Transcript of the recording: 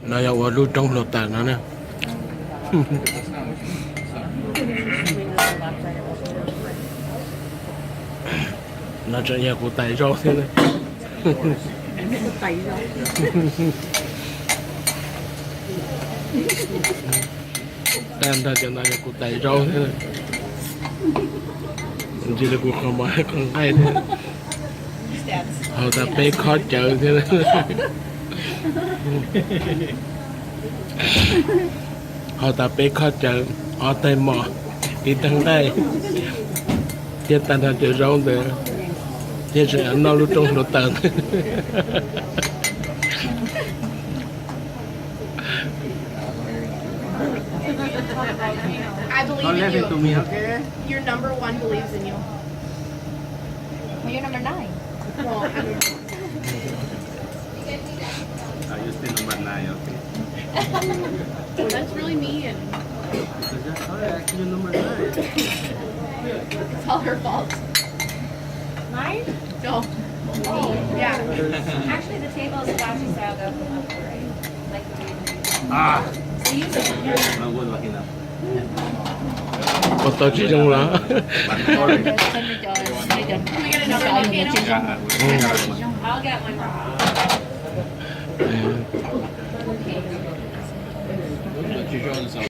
Nó yêu ở lưu trong lột tàn nó nè. Nó trở nhà của tay rau thế này. Tay rau. Tan ra cho nó nhà của tay rau thế này. Chỉ là cuộc không ai con hay thế. Họ ta bé khó chờ thế này. Họ ta bé khó chờ. Họ tay mò. Đi thằng đây. Chết tan ra chờ rau nữa. Chết sẽ ăn nó lúc trong lột tàn. I believe Don't in leave it to you. me, okay? Your number one believes in you. Well, you're number 9. Well, I mean, You still number 9, okay? that's really mean. Actually, number 9. It's all her fault. Mine? No. Oh, yeah. Actually, the table is flashy style though from up right. Like the table. Ah! So use it. No good looking up. Còn tôi chỉ trong đó. But orange. Can we get another volcano? Yeah, we got one. I'll get one. Ừ.